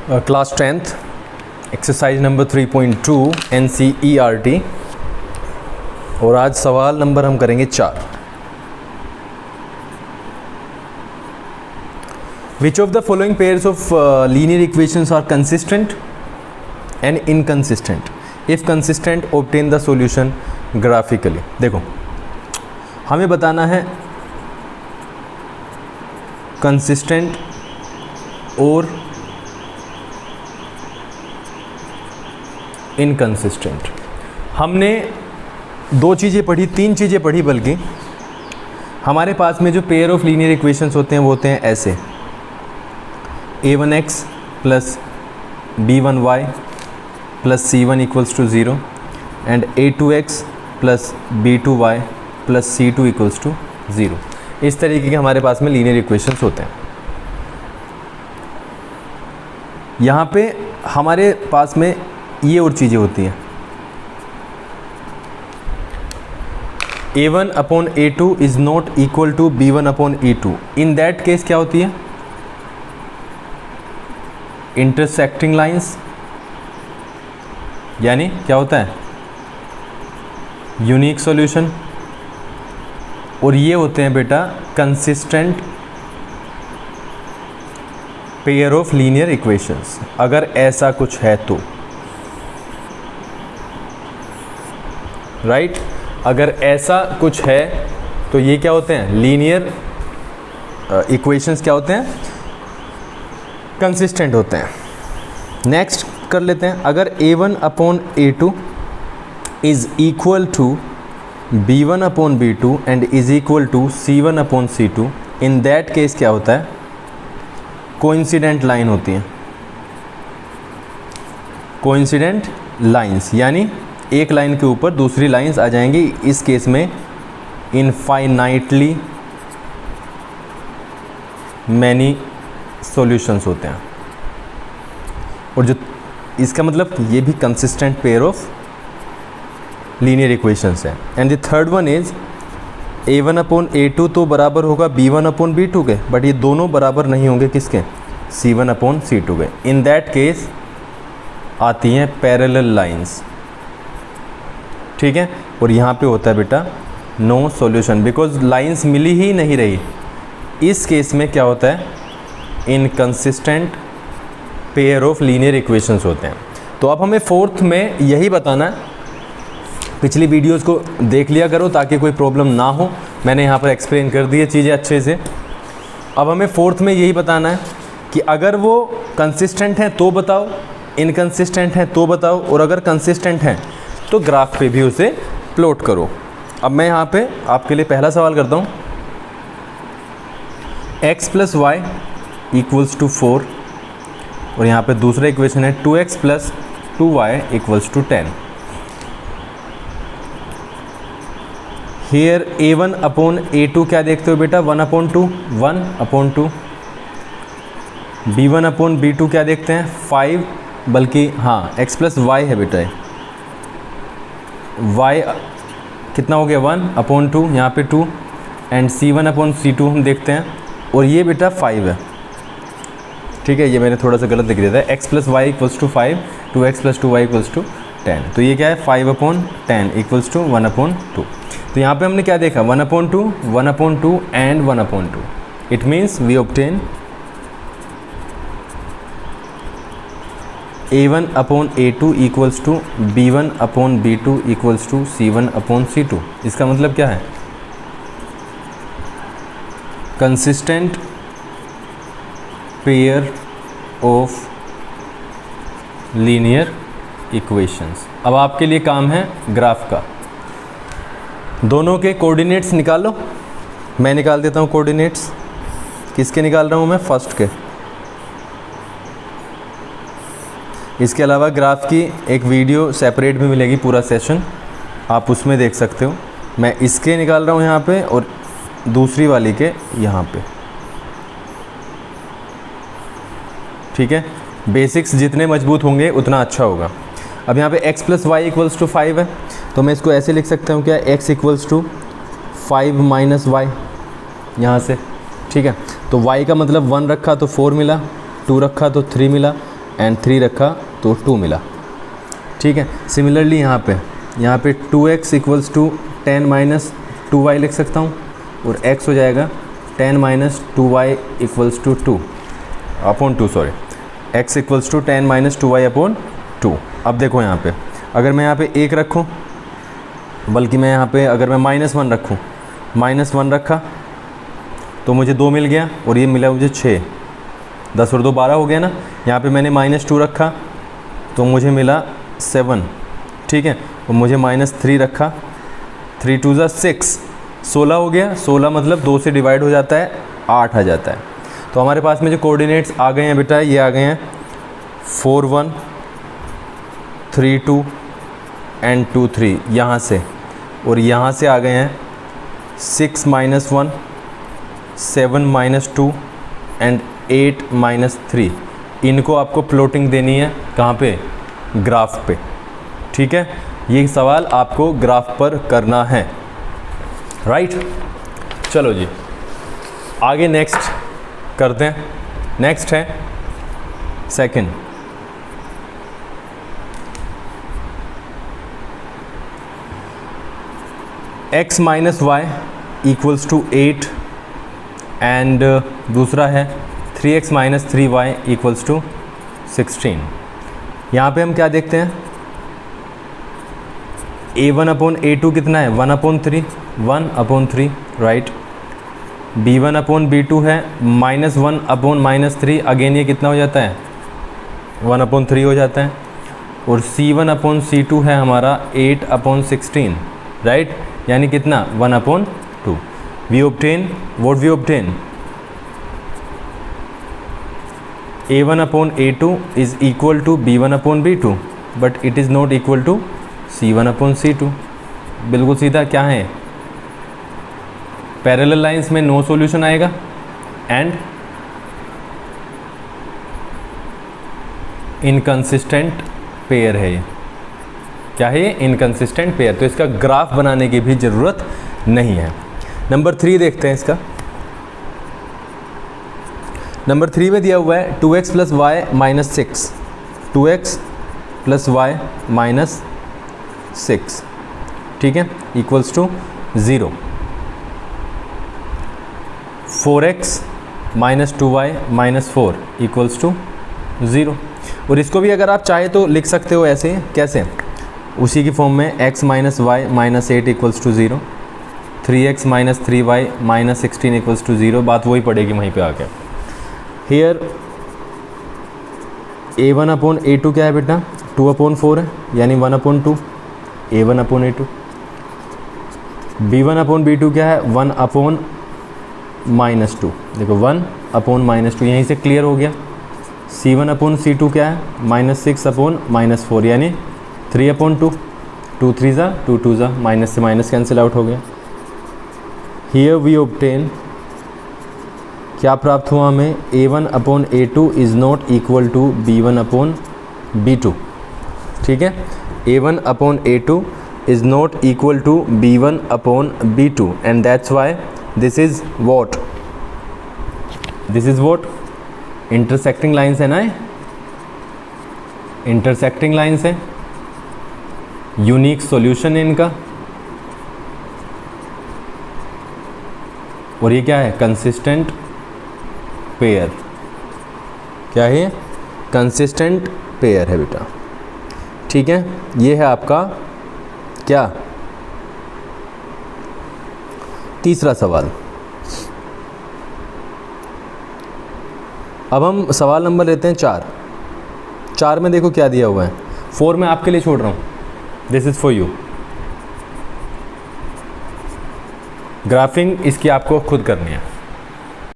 Class 10th exercise number 3.2 NCERT और आज सवाल नंबर हम करेंगे 4। Which of the following pairs of linear equations are consistent and inconsistent? If consistent, obtain the solution graphically. देखो हमें बताना है consistent और इनकंसिस्टेंट। हमने दो चीज़ें पढ़ी, तीन चीज़ें पढ़ी बल्कि। हमारे पास में जो पेयर ऑफ लीनियर इक्वेशंस होते हैं वो होते हैं ऐसे: a1x plus b1y plus c1 equals to 0 and a2x plus b2y plus c2 equals to 0। इस तरीके के हमारे पास में लीनियर इक्वेशंस होते हैं। यहाँ पे हमारे पास में ये और चीज़ें होती हैं। a1 upon a2 is not equal to b1 upon a2। In that case क्या होती है? इंटरसेक्टिंग लाइंस, यानी क्या होता है? Unique solution. और ये होते हैं बेटा consistent pair of linear equations. अगर ऐसा कुछ है तो राइट अगर ऐसा कुछ है तो ये क्या होते हैं? लीनियर इक्वेशंस क्या होते हैं? कंसिस्टेंट होते हैं। नेक्स्ट कर लेते हैं। अगर a1 upon a2 is equal to b1 upon b2 and is equal to c1 upon c2, in that case क्या होता है? कोइंसिडेंट लाइन होती है। कोइंसिडेंट लाइंस यानी एक लाइन के ऊपर दूसरी लाइंस आ जाएंगी। इस केस में इनफाइनाइटली मैनी सॉल्यूशंस होते हैं। और जो इसका मतलब ये भी consistent pair of linear equations है। And the third one is a1 upon a2 तो बराबर होगा b1 अपॉन b2 के, बट ये दोनों बराबर नहीं होंगे किसके? c1 अपॉन c2 के। इन दैट केस आती हैं पैरेलल लाइंस, ठीक है। और यहाँ पे होता है बेटा नो सॉल्यूशन, बिकॉज लाइंस मिली ही नहीं रही। इस केस में क्या होता है? Inconsistent pair of linear equations होते हैं। तो अब हमें फोर्थ में यही बताना है। पिछली वीडियोस को देख लिया करो ताकि कोई प्रॉब्लम ना हो। मैंने यहाँ पर एक्सप्लेन कर दी है चीज़ें अच्छे से। अब हमें फोर्थ में यही बताना है कि अगर वो कंसिस्टेंट हैं तो बताओ, इनकंसिस्टेंट हैं तो बताओ, और अगर कंसिस्टेंट हैं तो ग्राफ पे भी उसे प्लॉट करो। अब मैं यहाँ पे आपके लिए पहला सवाल करता हूँ। x plus y equals to 4 और यहाँ पे दूसरा इक्वेशन है 2x plus 2y equals to 10। Here a1 upon a2 क्या देखते हो बेटा? 1 upon 2, 1 upon 2। b1 upon b2 क्या देखते हैं? 5, बल्कि हाँ x प्लस वाई है बेटा। y कितना हो गया? 1 अपॉन 2, यहाँ पे 2, एंड c1 अपॉन c2 हम देखते हैं, और ये बेटा 5 है, ठीक है। ये मैंने थोड़ा सा गलत लिख दिया था। x plus y equals to 5, 2x plus 2y equals to 10। तो ये क्या है? 5 अपॉन 10 इक्वल्स टू 1 अपॉन 2। तो यहाँ पे हमने क्या देखा? 1 upon 2, 1 upon 2 and 1 upon 2। It means we obtain a1 upon a2 equals to b1 upon b2 equals to c1 upon c2। इसका मतलब क्या है? Consistent pair of linear equations. अब आपके लिए काम है ग्राफ का। दोनों के कोऑर्डिनेट्स निकालो। मैं निकाल देता हूँ कोऑर्डिनेट्स। किसके निकाल रहा हूँ मैं? फर्स्ट के। इसके अलावा ग्राफ की एक वीडियो सेपरेट भी मिलेगी, पूरा सेशन आप उसमें देख सकते हो। मैं इसके निकाल रहा हूँ यहाँ पे और दूसरी वाली के यहाँ पे, ठीक है। बेसिक्स जितने मजबूत होंगे उतना अच्छा होगा। अब यहाँ पे x plus y equals to 5 है, तो मैं इसको ऐसे लिख सकता हूँ क्या? x equals to 5 minus y यहाँ से, ठीक है। तो y का मतलब 1 रखा तो 4 मिला, 2 रखा तो 3 मिला, एंड 3 रखा तो 2 मिला। ठीक है, सिमिलरली यहाँ पे 2x equals to 10 minus 2y लिख सकता हूँ, और x हो जाएगा 10 minus 2y equals to 2 upon 2, sorry, x equals to 10 minus 2y upon 2। अब देखो यहाँ पे अगर मैं यहाँ पे 1 रखूँ, बल्कि मैं यहाँ पे अगर मैं -1 रखूँ, -1 रखा तो मुझे 2 मिल गया, और ये मिला मुझे 6, 10 और 2 12 हो गया ना। यहाँ पे मैंने -2 रखा तो मुझे मिला 7, ठीक है, और मुझे -3 रखा, 3 2 ज़ा 6, 16 हो गया। 16 मतलब 2 से डिवाइड हो जाता है, 8 आ जाता है। तो हमारे पास में जो कोऑर्डिनेट्स आ गए हैं बेटा, ये आ गए हैं 4 1 3 2 एंड 2 3 यहाँ से, और यहाँ से आ गए हैं 6 -1 7 -2 एंड 8 -3। इनको आपको प्लॉटिंग देनी है कहाँ पे, ग्राफ पे। ठीक है, ये सवाल आपको ग्राफ पर करना है, राइट। चलो जी आगे नेक्स्ट करते हैं। नेक्स्ट है second, x minus y equals to 8 and दूसरा है 3x minus 3y equals to 16। यहाँ पे हम क्या देखते हैं, a1 अपॉन a2 कितना है, 1/3, राइट। b1 अपॉन b2 है -1 अपॉन -3, अगेन ये कितना हो जाता है, 1/3 हो जाता है। और c1 अपॉन c2 है हमारा 8/16, राइट, यानी कितना 1/2। We obtain what we obtain, a1 upon a2 is equal to b1 upon b2, but it is not equal to c1 upon c2। बिल्कुल सीधा क्या है, पैरेलल लाइंस में नो सॉल्यूशन आएगा, एंड इनकंसिस्टेंट पेयर है। ये क्या है, इनकंसिस्टेंट पेयर, तो इसका ग्राफ बनाने की भी ज़रूरत नहीं है। नंबर 3 देखते हैं इसका। नंबर 3 में दिया हुआ है 2x plus y minus 6, 2x plus y minus 6, ठीक है, equals to 0। 4x minus 2y minus 4 equals to 0। और इसको भी अगर आप चाहे तो लिख सकते हो ऐसे, कैसे, उसी की फॉर्म में x minus y minus 8 equals to 0, 3x minus 3y minus 16 equals to 0। बात वही पड़ेगी वहीं पे आके। हियर a1 अपॉन a2 क्या है बेटा, 2/4 है, यानी 1/2, a1 upon a2। b1 upon b2 क्या है, 1/-2, देखो 1/-2, यहीं से क्लियर हो गया। c1 अपॉन c2 क्या है, -6/-4, यानी 3/2, 2 3 ज़ा 2 2 ज़ा, माइनस से माइनस कैंसिल आउट हो गया। हियर वी ऑब्टेन, क्या प्राप्त हुआ हमें, a1 upon a2 is not equal to b1 upon b2, ठीक है, a1 upon a2 is not equal to b1 upon b2, and that's why this is what, intersecting lines है ना, intersecting lines है, unique solution है इनका, और ये क्या है, कंसिस्टेंट पेयर। क्या है, कंसिस्टेंट पेयर है बेटा, ठीक है। ये है आपका क्या, तीसरा सवाल। अब हम सवाल नंबर लेते हैं 4 में देखो क्या दिया हुआ है, 4 में आपके लिए छोड़ रहा हूँ, this is for you. Graphic इसकी आपको खुद करनी है।